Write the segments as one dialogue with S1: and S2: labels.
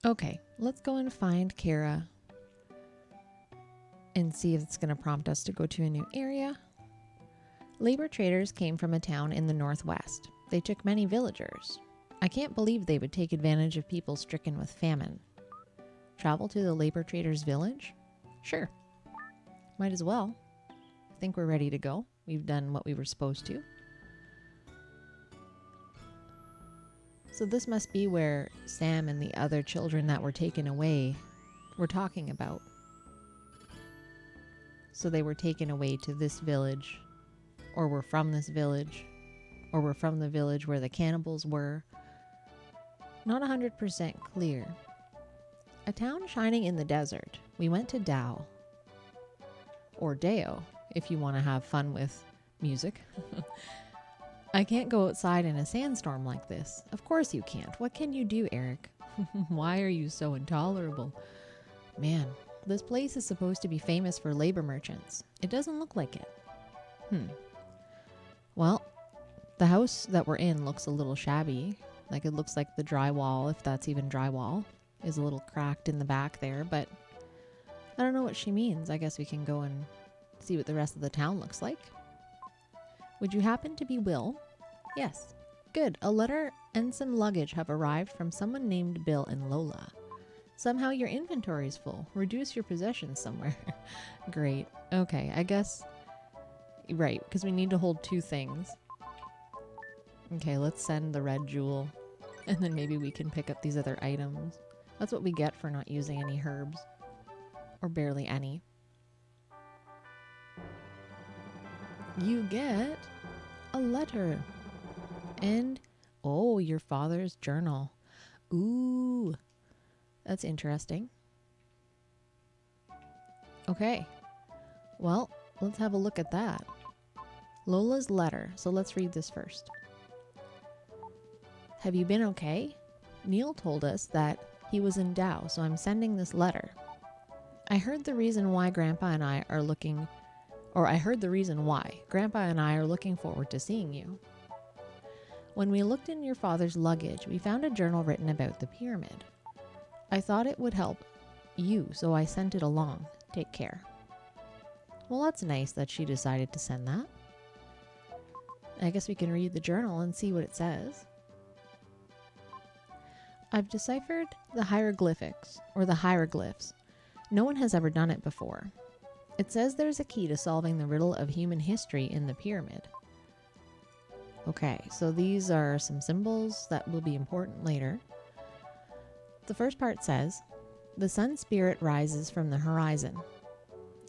S1: Okay, let's go and find Kara and see if it's going to prompt us to go to a new area. Labor traders came from a town in the northwest. They took many villagers. I can't believe they would take advantage of people stricken with famine. Travel to the labor traders' village? Sure. Might as well. I think we're ready to go. We've done what we were supposed to. So this must be where Sam and the other children that were taken away were talking about. So they were taken away to this village, or were from this village, or were from the village where the cannibals were. Not 100% clear. A town shining in the desert. We went to Dowe. Or Dowe, if you want to have fun with music. I can't go outside in a sandstorm like this. Of course you can't. What can you do, Eric? Why are you so intolerable? Man, this place is supposed to be famous for labor merchants. It doesn't look like it. Well, the house that we're in looks a little shabby. Like it looks like the drywall, if that's even drywall, is a little cracked in the back there, but I don't know what she means. I guess we can go and see what the rest of the town looks like. Would you happen to be Will? Yes. Good. A letter and some luggage have arrived from someone named Bill and Lola. Somehow your inventory is full. Reduce your possessions somewhere. Great. Okay, I guess... Right, because we need to hold 2 things. Okay, let's send the red jewel. And then maybe we can pick up these other items. That's what we get for not using any herbs. Or barely any. You get a letter. And, oh, your father's journal. Ooh, that's interesting. Okay, well, let's have a look at that. Lola's letter. So let's read this first. Have you been okay? Neil told us that he was in Dowe, so I'm sending this letter. I heard the reason why Grandpa and I are looking forward to seeing you. When we looked in your father's luggage, we found a journal written about the pyramid. I thought it would help you, so I sent it along. Take care. Well, that's nice that she decided to send that. I guess we can read the journal and see what it says. I've deciphered the hieroglyphics, or the hieroglyphs. No one has ever done it before. It says there's a key to solving the riddle of human history in the pyramid. Okay, so these are some symbols that will be important later. The first part says, the sun spirit rises from the horizon.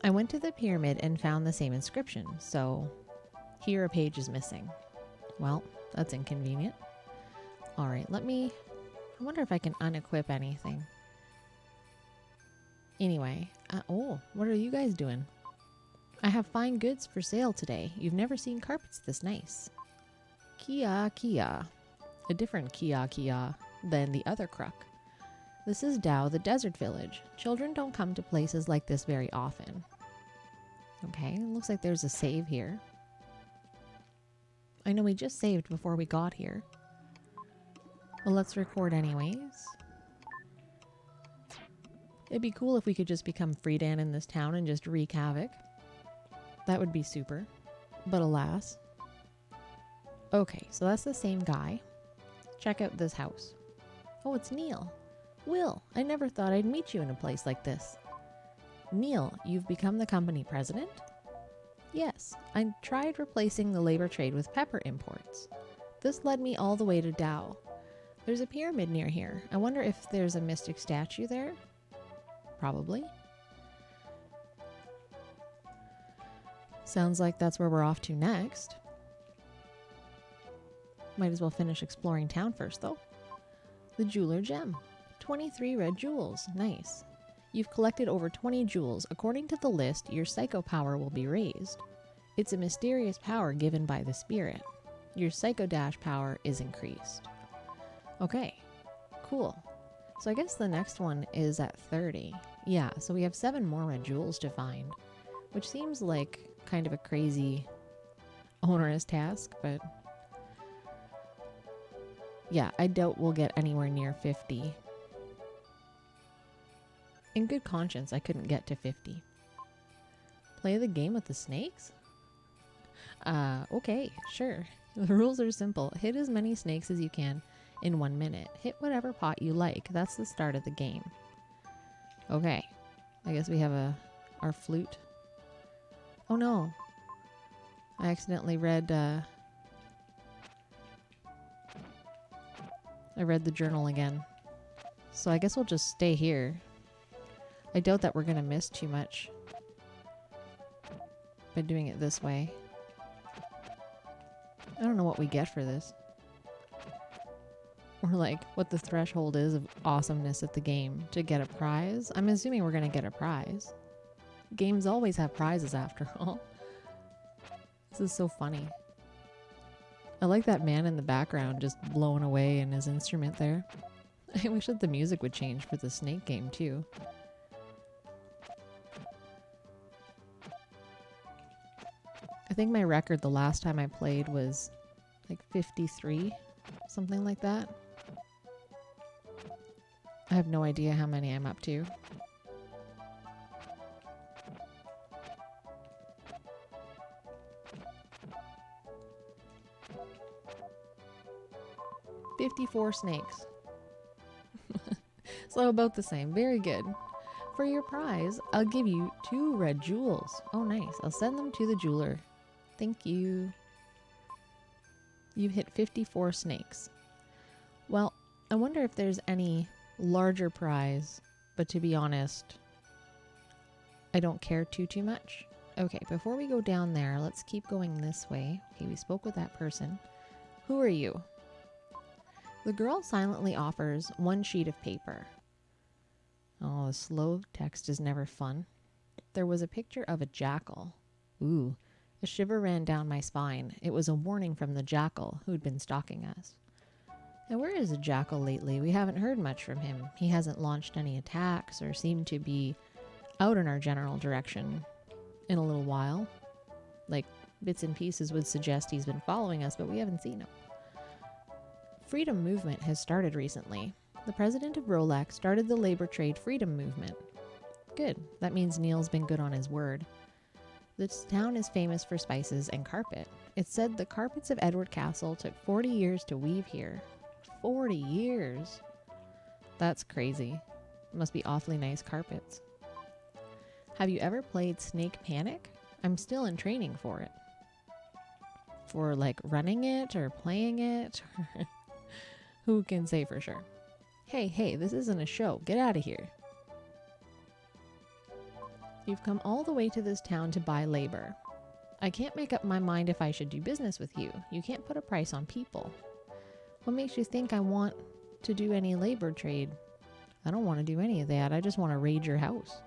S1: I went to the pyramid and found the same inscription, so here a page is missing. Well, that's inconvenient. All right, I wonder if I can unequip anything. Anyway, oh, what are you guys doing? I have fine goods for sale today. You've never seen carpets this nice. Kia. A different Kia than the other crook. This is Dowe, the desert village. Children don't come to places like this very often. Okay, it looks like there's a save here. I know we just saved before we got here. Well, let's record anyways. It'd be cool if we could just become Friedan in this town and just wreak havoc. That would be super. But alas. Okay, so that's the same guy. Check out this house. Oh, it's Neil. Will, I never thought I'd meet you in a place like this. Neil, you've become the company president? Yes, I tried replacing the labor trade with pepper imports. This led me all the way to Dowe. There's a pyramid near here. I wonder if there's a mystic statue there? Probably. Sounds like that's where we're off to next. Might as well finish exploring town first, though. The jeweler gem. 23 red jewels. Nice. You've collected over 20 jewels. According to the list, your psycho power will be raised. It's a mysterious power given by the spirit. Your psycho dash power is increased. Okay, cool. So I guess the next one is at 30. Yeah, so we have 7 more red jewels to find, which seems like kind of a crazy, onerous task, but yeah, I doubt we'll get anywhere near 50. In good conscience, I couldn't get to 50. Play the game with the snakes? Okay, sure. The rules are simple. Hit as many snakes as you can in 1 minute. Hit whatever pot you like. That's the start of the game. Okay. I guess we have our flute. Oh no. I accidentally read I read the journal again. So I guess we'll just stay here. I doubt that we're gonna miss too much by doing it this way. I don't know what we get for this. Or like what the threshold is of awesomeness at the game to get a prize. I'm assuming we're gonna get a prize. Games always have prizes after all. This is so funny. I like that man in the background just blowing away in his instrument there. I wish that the music would change for the snake game too. I think my record the last time I played was like 53, something like that. I have no idea how many I'm up to. $54 snakes. So about the same. Very good. For your prize, I'll give you 2 red jewels. Oh, nice. I'll send them to the jeweler. Thank you. You've hit 54 snakes. Well, I wonder if there's any larger prize, but to be honest, I don't care too much. Okay, before we go down there, let's keep going this way. Okay, we spoke with that person. Who are you? The girl silently offers 1 sheet of paper. Oh, the slow text is never fun. There was a picture of a jackal. Ooh, a shiver ran down my spine. It was a warning from the jackal who'd been stalking us. And where is the jackal lately? We haven't heard much from him. He hasn't launched any attacks or seemed to be out in our general direction in a little while. Like, bits and pieces would suggest he's been following us, but we haven't seen him. Freedom movement has started recently. The president of Rolex started the labor trade freedom movement. Good. That means Neil's been good on his word. This town is famous for spices and carpet. It's said the carpets of Edward Castle took 40 years to weave here. 40 years? That's crazy. Must be awfully nice carpets. Have you ever played Snake Panic? I'm still in training for it. For like running it or playing it? Who can say for sure? Hey, this isn't a show. Get out of here. You've come all the way to this town to buy labor. I can't make up my mind if I should do business with you. You can't put a price on people. What makes you think I want to do any labor trade? I don't want to do any of that. I just want to raid your house.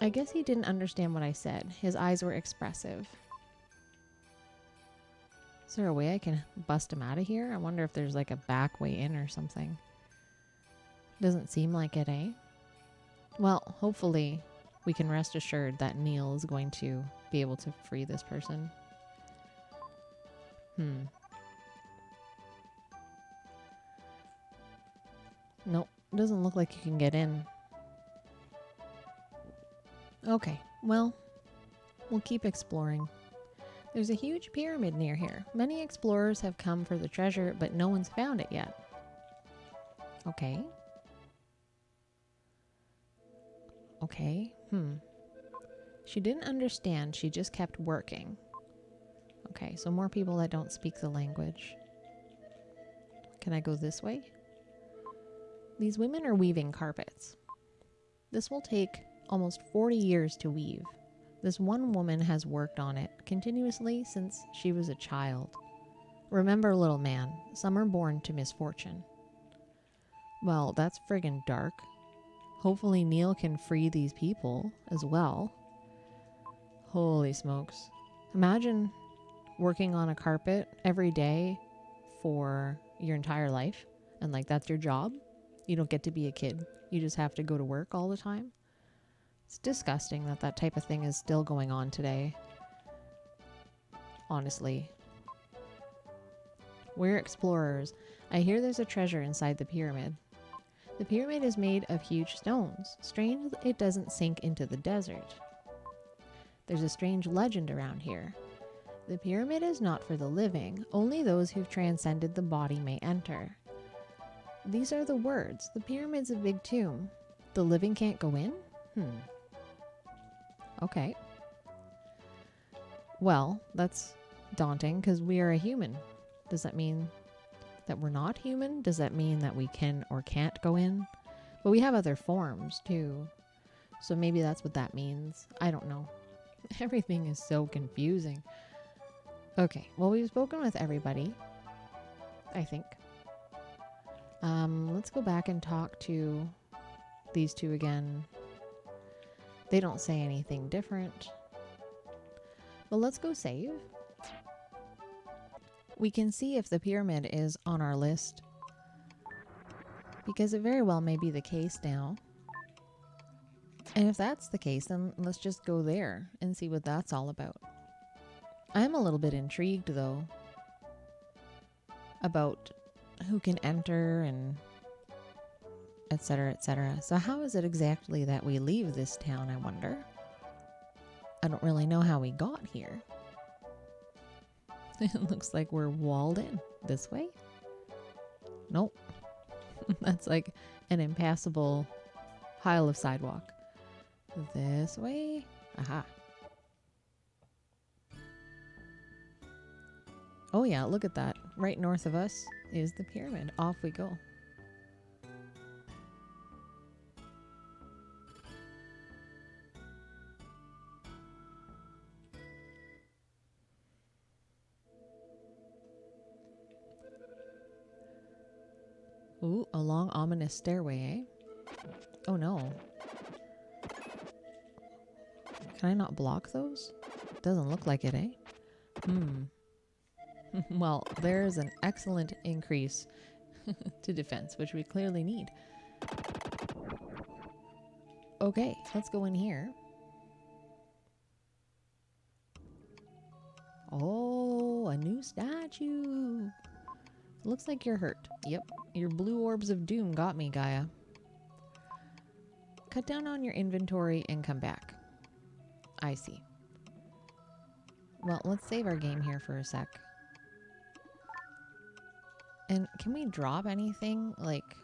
S1: I guess he didn't understand what I said. His eyes were expressive. Is there a way I can bust him out of here? I wonder if there's like a back way in or something. Doesn't seem like it, eh? Well, hopefully we can rest assured that Neil is going to be able to free this person. Nope, doesn't look like you can get in. Okay, well, we'll keep exploring. There's a huge pyramid near here. Many explorers have come for the treasure, but no one's found it yet. Okay. She didn't understand. She just kept working. Okay, so more people that don't speak the language. Can I go this way? These women are weaving carpets. This will take almost 40 years to weave. This one woman has worked on it continuously since she was a child. Remember, little man, some are born to misfortune. Well, that's friggin' dark. Hopefully Neil can free these people as well. Holy smokes. Imagine working on a carpet every day for your entire life. And like, that's your job. You don't get to be a kid. You just have to go to work all the time. It's disgusting that that type of thing is still going on today. Honestly. We're explorers. I hear there's a treasure inside the pyramid. The pyramid is made of huge stones. Strange it doesn't sink into the desert. There's a strange legend around here. The pyramid is not for the living. Only those who've transcended the body may enter. These are the words. The pyramid's a big tomb. The living can't go in? Okay. Well, that's daunting because we are a human. Does that mean that we're not human? Does that mean that we can or can't go in? But we have other forms too. So maybe that's what that means. I don't know. Everything is so confusing. Okay, well, we've spoken with everybody, I think. Let's go back and talk to these two again. They don't say anything different. But let's go save. We can see if the pyramid is on our list, because it very well may be the case now. And if that's the case, then let's just go there and see what that's all about. I'm a little bit intrigued, though, about who can enter and etc., etc. So how is it exactly that we leave this town, I wonder? I don't really know how we got here. It looks like we're walled in. This way? Nope. That's like an impassable pile of sidewalk. This way? Aha. Oh yeah, look at that. Right north of us is the pyramid. Off we go. Ooh, a long ominous stairway, eh? Oh no. Can I not block those? Doesn't look like it, eh? Well, there's an excellent increase to defense, which we clearly need. Okay, let's go in here. Oh, a new statue. Looks like you're hurt. Yep, your blue orbs of doom got me, Gaia. Cut down on your inventory and come back. I see. Well, let's save our game here for a sec. And can we drop anything? Like,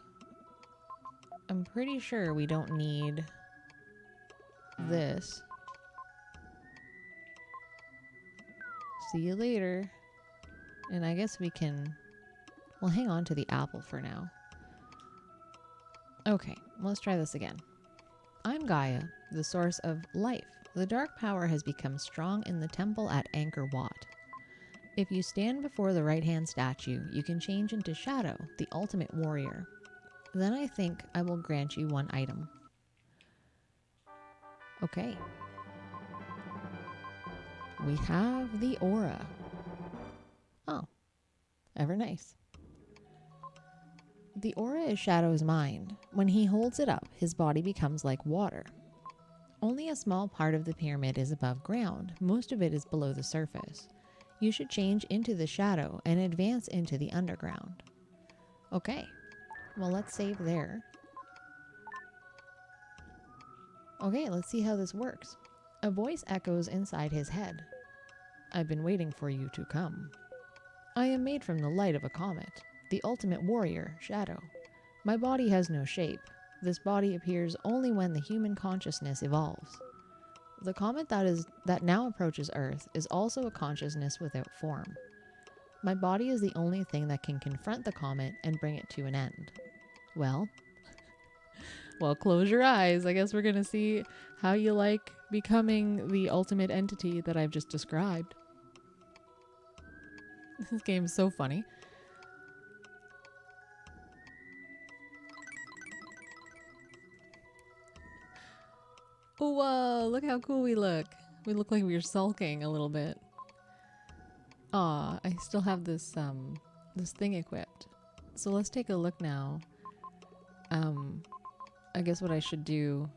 S1: I'm pretty sure we don't need this. See you later. And I guess we can... We'll hang on to the apple for now. Okay, let's try this again. I'm Gaia, the source of life. The dark power has become strong in the temple at Angkor Wat. If you stand before the right-hand statue, you can change into Shadow, the ultimate warrior. Then I think I will grant you one item. Okay. We have the aura. Oh, ever nice. The aura is Shadow's mind. When he holds it up, his body becomes like water. Only a small part of the pyramid is above ground. Most of it is below the surface. You should change into the Shadow and advance into the underground. Okay. Well, let's save there. Okay, let's see how this works. A voice echoes inside his head. I've been waiting for you to come. I am made from the light of a comet, the ultimate warrior, Shadow. My body has no shape. This body appears only when the human consciousness evolves. The comet that now approaches Earth is also a consciousness without form. My body is the only thing that can confront the comet and bring it to an end. Well, close your eyes. I guess we're going to see how you like becoming the ultimate entity that I've just described. This game is so funny. Whoa, look how cool we look. We look like we were sulking a little bit. Aw, I still have this this thing equipped. So let's take a look now. I guess what I should do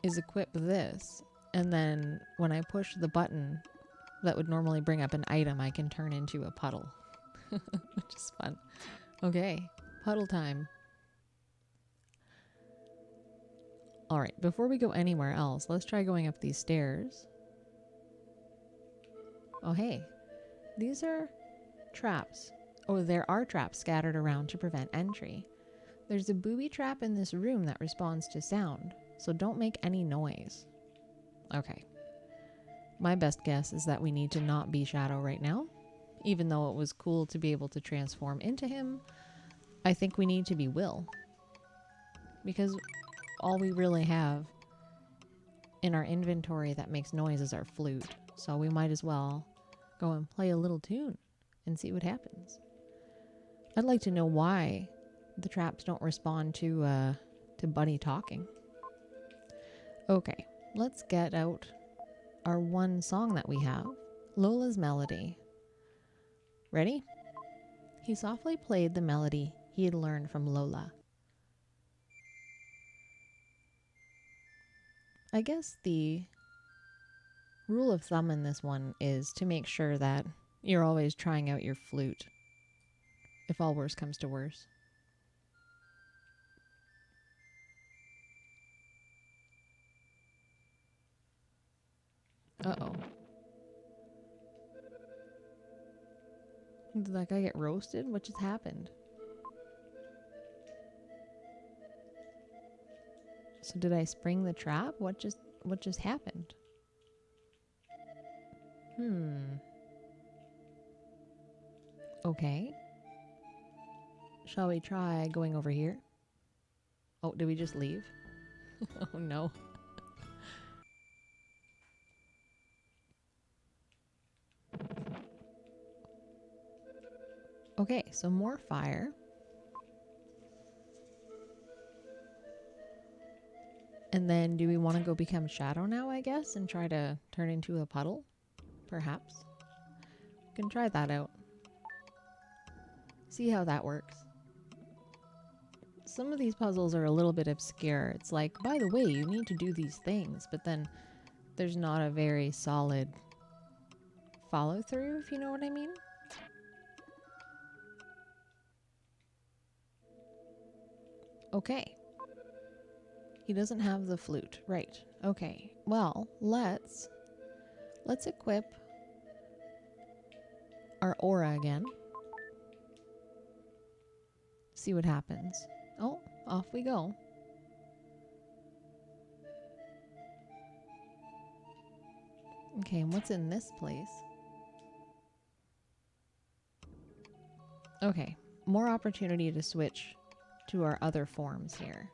S1: is equip this, and then when I push the button that would normally bring up an item, I can turn into a puddle. Which is fun. Okay, puddle time. All right, before we go anywhere else, let's try going up these stairs. Oh, hey, these are traps. Oh, there are traps scattered around to prevent entry. There's a booby trap in this room that responds to sound, so don't make any noise. Okay. My best guess is that we need to not be Shadow right now. Even though it was cool to be able to transform into him, I think we need to be Will. Because all we really have in our inventory that makes noise is our flute. So we might as well go and play a little tune and see what happens. I'd like to know why the traps don't respond to Bunny talking. Okay, let's get out our one song that we have, Lola's Melody. Ready? He softly played the melody he had learned from Lola. I guess the rule of thumb in this one is to make sure that you're always trying out your flute, if all worse comes to worse. Uh-oh. Did that guy get roasted? What just happened? So did I spring the trap? What just happened? Okay. Shall we try going over here? Oh, did we just leave? Oh no. Okay, so more fire. And then do we want to go become Shadow now, I guess, and try to turn into a puddle? Perhaps. We can try that out. See how that works. Some of these puzzles are a little bit obscure. It's like, by the way, you need to do these things, but then there's not a very solid follow through, if you know what I mean. Okay. He doesn't have the flute. Right. Okay. Well, let's equip our aura again. See what happens. Oh, off we go. Okay, and what's in this place? Okay, more opportunity to switch to our other forms here.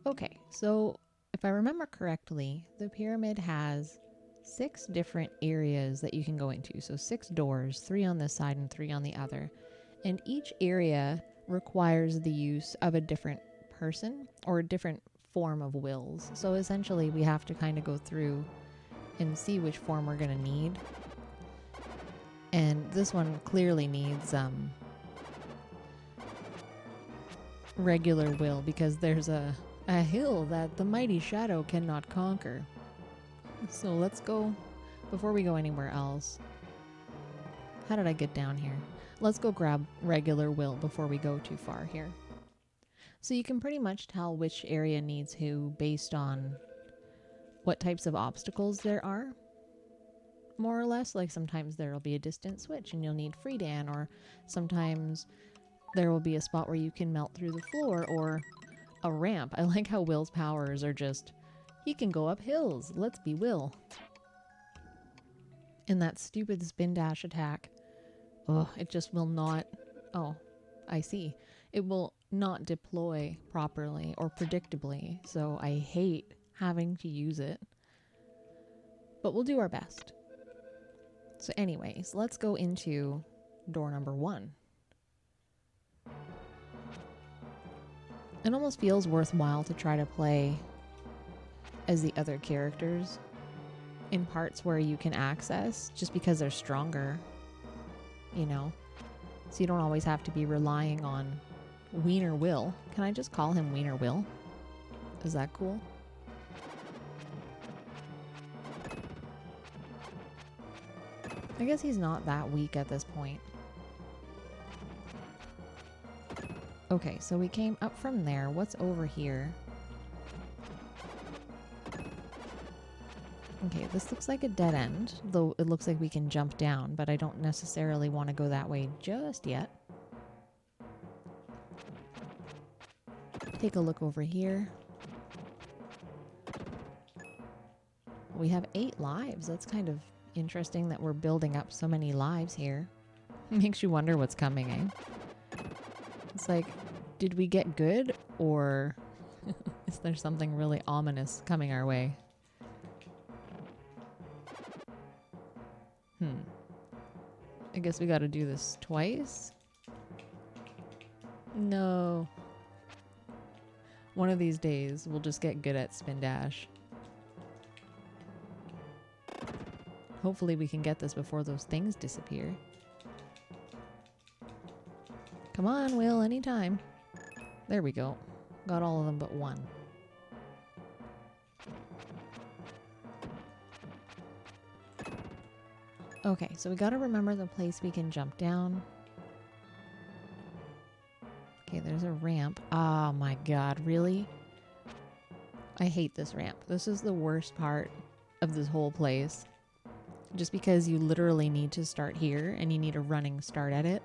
S1: Okay, so if I remember correctly, the pyramid has 6 different areas that you can go into. So 6 doors, 3 on this side and 3 on the other. And each area requires the use of a different person or a different form of wills. So essentially we have to kind of go through and see which form we're going to need. And this one clearly needs regular will, because there's a hill that the mighty Shadow cannot conquer. So let's go, before we go anywhere else. How did I get down here? Let's go grab regular will before we go too far here. So you can pretty much tell which area needs who based on what types of obstacles there are. More or less, like sometimes there will be a distant switch and you'll need Freedan, or sometimes there will be a spot where you can melt through the floor, or a ramp. I like how Will's powers are just, he can go up hills. Let's be Will. And that stupid spin dash attack. Oh, it just will not. Oh, I see. It will not deploy properly or predictably. So I hate having to use it. But we'll do our best. So anyways, let's go into door number 1. It almost feels worthwhile to try to play as the other characters in parts where you can access, just because they're stronger, you know? So you don't always have to be relying on Wiener Will. Can I just call him Wiener Will? Is that cool? I guess he's not that weak at this point. Okay, so we came up from there. What's over here? Okay, this looks like a dead end, though it looks like we can jump down, but I don't necessarily want to go that way just yet. Take a look over here. We have 8 lives. That's kind of interesting that we're building up so many lives here. Makes you wonder what's coming, eh? It's like, did we get good, or is there something really ominous coming our way? I guess we gotta do this twice? No. One of these days, we'll just get good at spin dash. Hopefully we can get this before those things disappear. Come on, Will, anytime. There we go. Got all of them but one. Okay, so we gotta remember the place we can jump down. Okay, there's a ramp. Oh my god, really? I hate this ramp. This is the worst part of this whole place. Just because you literally need to start here and you need a running start at it.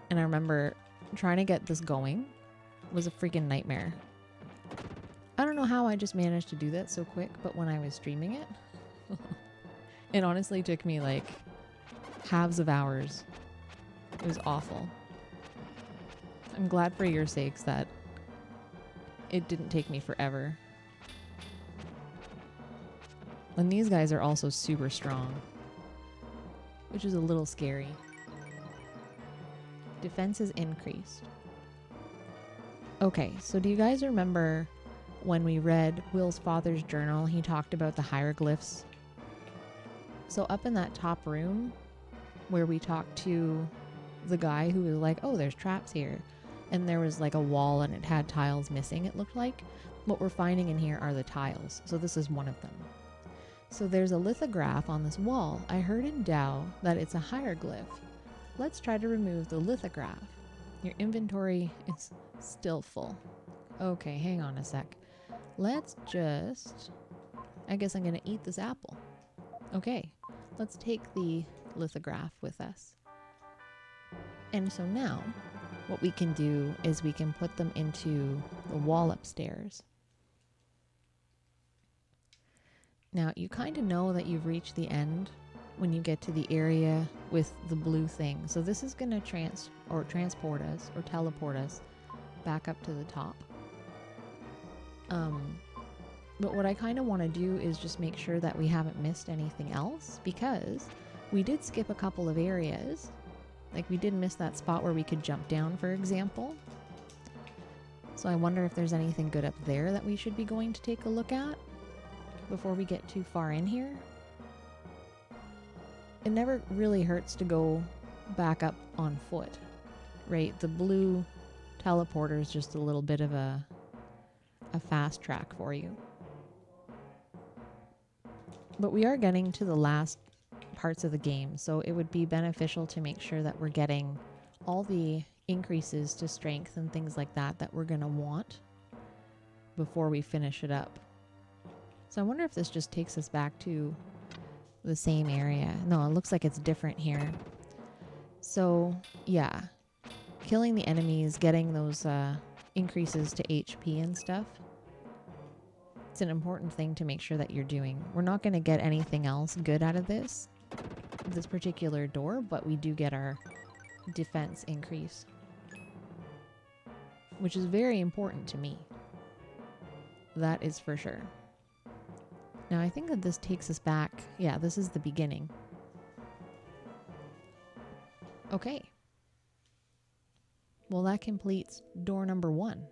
S1: And I remember trying to get this going was a freaking nightmare. I don't know how I just managed to do that so quick, but when I was streaming it, it honestly took me like halves of hours. It was awful. I'm glad for your sakes that it didn't take me forever. And these guys are also super strong, which is a little scary. Defense is increased. Okay, so do you guys remember when we read Will's father's journal, he talked about the hieroglyphs? So up in that top room where we talked to the guy who was like, oh, there's traps here. And there was like a wall and it had tiles missing, it looked like. What we're finding in here are the tiles. So this is one of them. So there's a lithograph on this wall. I heard in Dowe that it's a hieroglyph. Let's try to remove the lithograph. Your inventory is still full. Okay, hang on a sec. Let's just... I guess I'm gonna eat this apple. Okay, let's take the lithograph with us. And so now, what we can do is we can put them into the wall upstairs. Now, you kind of know that you've reached the end when you get to the area with the blue thing. So this is going to transport us or teleport us back up to the top. But what I kind of want to do is just make sure that we haven't missed anything else, because we did skip a couple of areas. Like we did miss that spot where we could jump down, for example. So I wonder if there's anything good up there that we should be going to take a look at before we get too far in here. It never really hurts to go back up on foot, right? The blue teleporter is just a little bit of a fast track for you. But we are getting to the last parts of the game, so it would be beneficial to make sure that we're getting all the increases to strength and things like that that we're going to want before we finish it up. So I wonder if this just takes us back to the same area. No, it looks like it's different here. So yeah, killing the enemies, getting those increases to HP and stuff, it's an important thing to make sure that you're doing. We're not going to get anything else good out of this particular door, but we do get our defense increase, which is very important to me. That is for sure. Now I think that this takes us back. Yeah, this is the beginning. Okay. Well, that completes door number 1.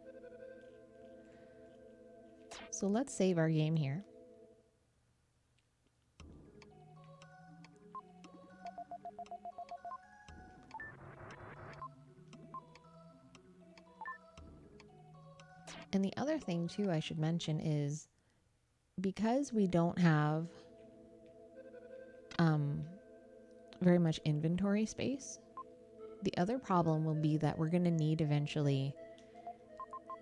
S1: So let's save our game here. And the other thing too I should mention is, because we don't have very much inventory space, the other problem will be that we're going to need eventually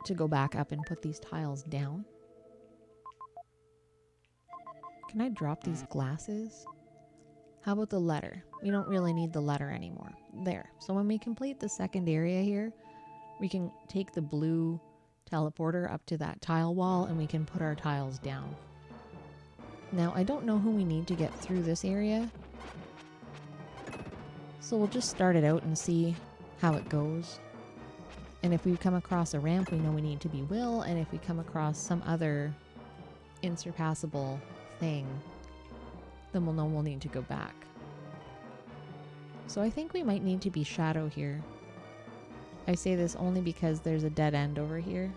S1: to go back up and put these tiles down. Can I drop these glasses? How about the letter? We don't really need the letter anymore. There. So when we complete the second area here, we can take the blue teleporter up to that tile wall and we can put our tiles down. Now, I don't know who we need to get through this area. So we'll just start it out and see how it goes. And if we come across a ramp, we know we need to be Will. And if we come across some other insurpassable thing, then we'll know we'll need to go back. So I think we might need to be Shadow here. I say this only because there's a dead end over here.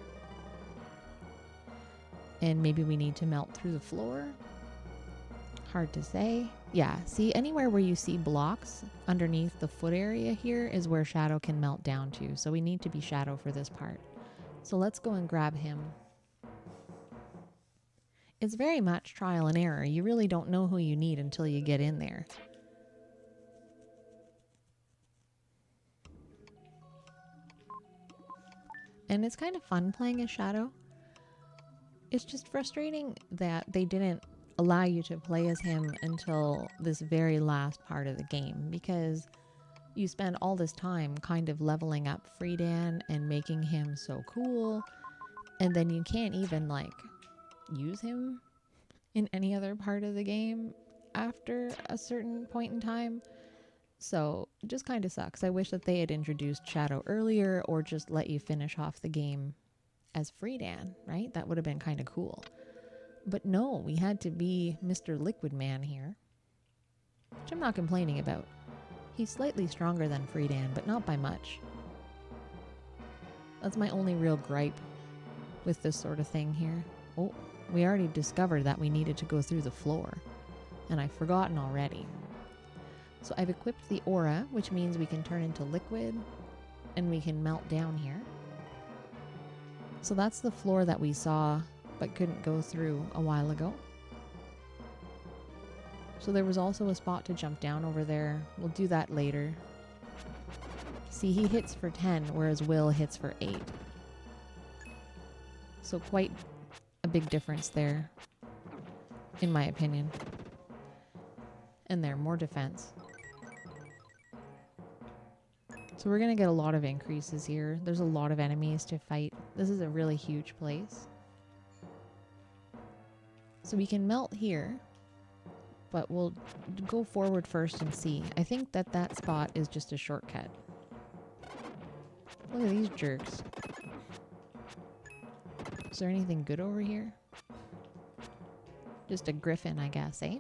S1: And maybe we need to melt through the floor. Hard to say. Yeah, see, anywhere where you see blocks underneath the foot area here is where Shadow can melt down to. So we need to be Shadow for this part. So let's go and grab him. It's very much trial and error. You really don't know who you need until you get in there. And it's kind of fun playing as Shadow. It's just frustrating that they didn't allow you to play as him until this very last part of the game, because you spend all this time kind of leveling up Friedan and making him so cool, and then you can't even like use him in any other part of the game after a certain point in time. So it just kind of sucks. I wish that they had introduced Shadow earlier, or just let you finish off the game as Friedan, right? That would have been kind of cool. But no, we had to be Mr. Liquid Man here, which I'm not complaining about. He's slightly stronger than Friedan, but not by much. That's my only real gripe with this sort of thing here. Oh, we already discovered that we needed to go through the floor, and I've forgotten already. So I've equipped the aura, which means we can turn into liquid, and we can melt down here. So that's the floor that we saw but couldn't go through a while ago. So there was also a spot to jump down over there. We'll do that later. See, he hits for 10, whereas Will hits for 8. So quite a big difference there, in my opinion. And there, more defense. So we're going to get a lot of increases here. There's a lot of enemies to fight. This is a really huge place. So we can melt here, but we'll go forward first and see. I think that that spot is just a shortcut. Look at these jerks. Is there anything good over here? Just a griffin, I guess, eh?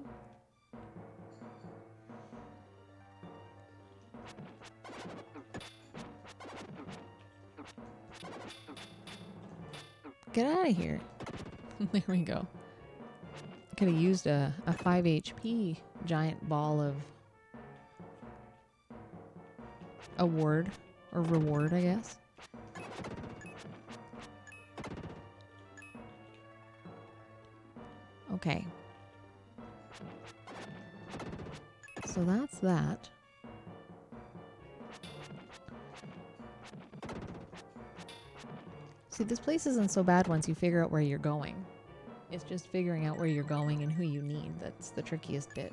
S1: Get out of here. There we go. Could have used a 5 HP giant ball of award or reward, I guess. Okay. So that's that. See, this place isn't so bad once you figure out where you're going. It's just figuring out where you're going and who you need that's the trickiest bit.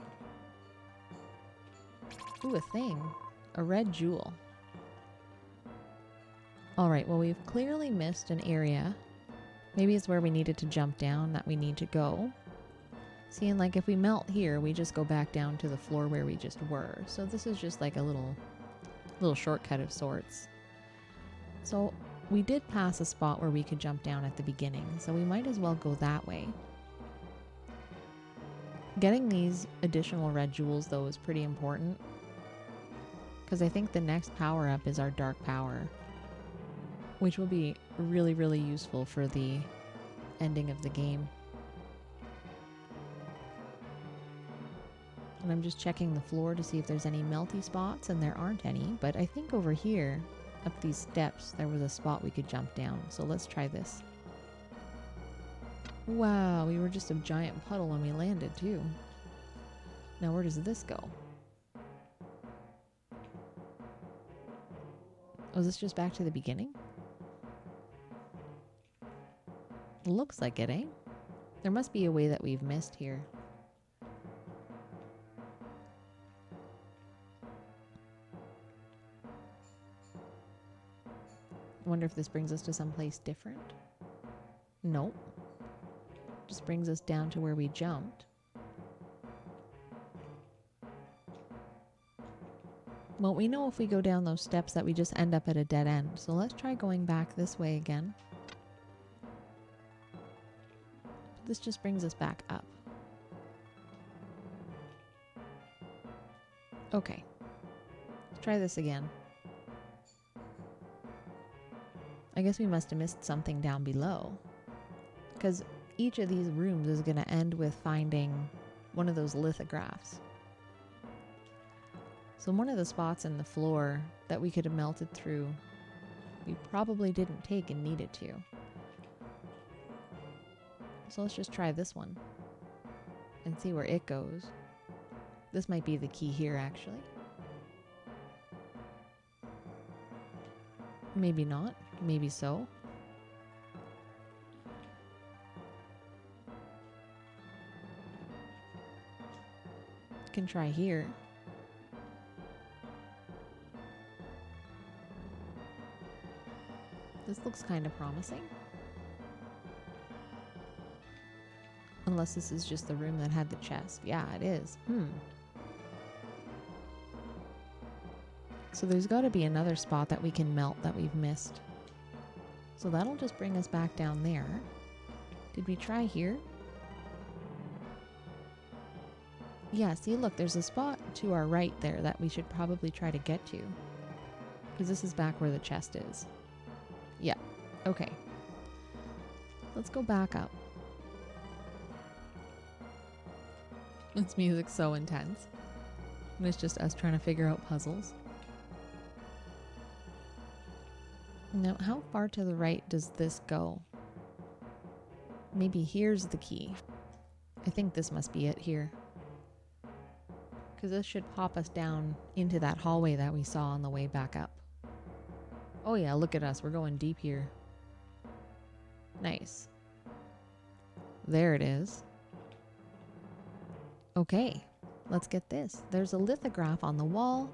S1: Ooh, a thing. A red jewel. Alright, well, we've clearly missed an area. Maybe it's where we needed to jump down that we need to go. See, and like if we melt here, we just go back down to the floor where we just were. So this is just like a little shortcut of sorts. So we did pass a spot where we could jump down at the beginning, so we might as well go that way. Getting these additional red jewels, though, is pretty important, because I think the next power-up is our dark power, which will be really, really useful for the ending of the game. And I'm just checking the floor to see if there's any melty spots, and there aren't any, but I think over here, up these steps, there was a spot we could jump down. So let's try this. Wow, we were just a giant puddle when we landed too. Now where does this go? Oh, is this just back to the beginning? Looks like it, eh? There must be a way that we've missed here. I wonder if this brings us to someplace different. Nope. Just brings us down to where we jumped. Well, we know if we go down those steps that we just end up at a dead end. So let's try going back this way again. This just brings us back up. Okay. Let's try this again. I guess we must have missed something down below. Because each of these rooms is going to end with finding one of those lithographs. So one of the spots in the floor that we could have melted through, we probably didn't take and needed to. So let's just try this one and see where it goes. This might be the key here, actually. Maybe not. Maybe so. Can try here. This looks kind of promising. Unless this is just the room that had the chest. Yeah, it is. So there's got to be another spot that we can melt that we've missed. So that'll just bring us back down there. Did we try here? Yeah, see, look, there's a spot to our right there that we should probably try to get to. Because this is back where the chest is. Yeah, okay. Let's go back up. This music's so intense. And it's just us trying to figure out puzzles. Now, how far to the right does this go? Maybe here's the key. I think this must be it here. Because this should pop us down into that hallway that we saw on the way back up. Oh yeah, look at us. We're going deep here. Nice. There it is. Okay, let's get this. There's a lithograph on the wall.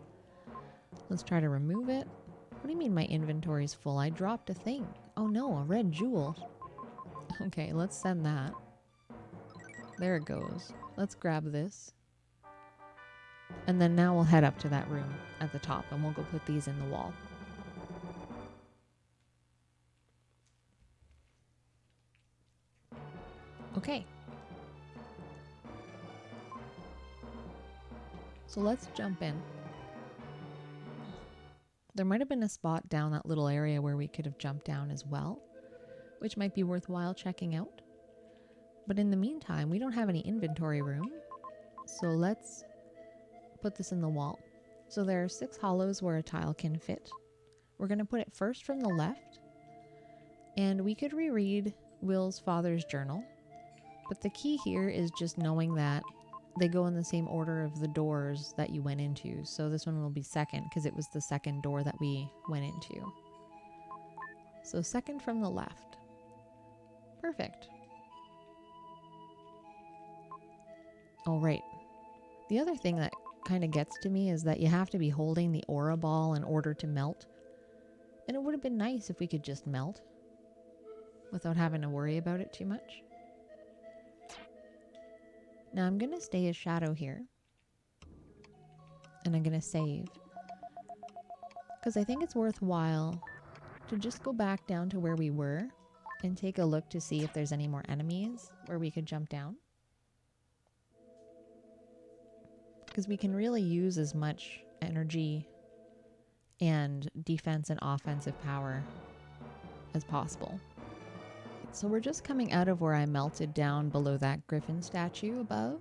S1: Let's try to remove it. What do you mean my inventory's full? I dropped a thing. Oh no, a red jewel. Okay, let's send that. There it goes. Let's grab this. And then now we'll head up to that room at the top and we'll go put these in the wall. Okay. So let's jump in. There might have been a spot down that little area where we could have jumped down as well, which might be worthwhile checking out. But in the meantime, we don't have any inventory room. So let's put this in the wall. So there are 6 hollows where a tile can fit. We're going to put it first from the left. And we could reread Will's father's journal. But the key here is just knowing that they go in the same order of the doors that you went into. So this one will be second because it was the second door that we went into. So second from the left. Perfect. All right. The other thing that kind of gets to me is that you have to be holding the aura ball in order to melt. And it would have been nice if we could just melt without having to worry about it too much. Now I'm going to stay as shadow here. And I'm going to save. Because I think it's worthwhile to just go back down to where we were and take a look to see if there's any more enemies where we could jump down. Because we can really use as much energy and defense and offensive power as possible. So we're just coming out of where I melted down below that griffin statue above.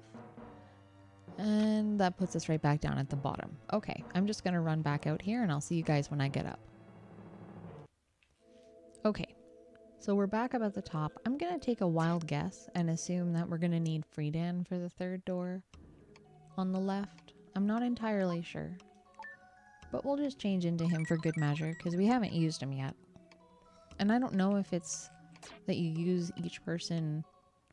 S1: And that puts us right back down at the bottom. Okay, I'm just going to run back out here and I'll see you guys when I get up. Okay, so we're back up at the top. I'm going to take a wild guess and assume that we're going to need Friedan for the third door on the left. I'm not entirely sure. But we'll just change into him for good measure because we haven't used him yet. And I don't know if it's that you use each person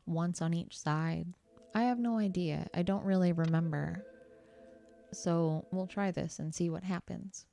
S1: once on each side. I have no idea. I don't really remember. So we'll try this and see what happens.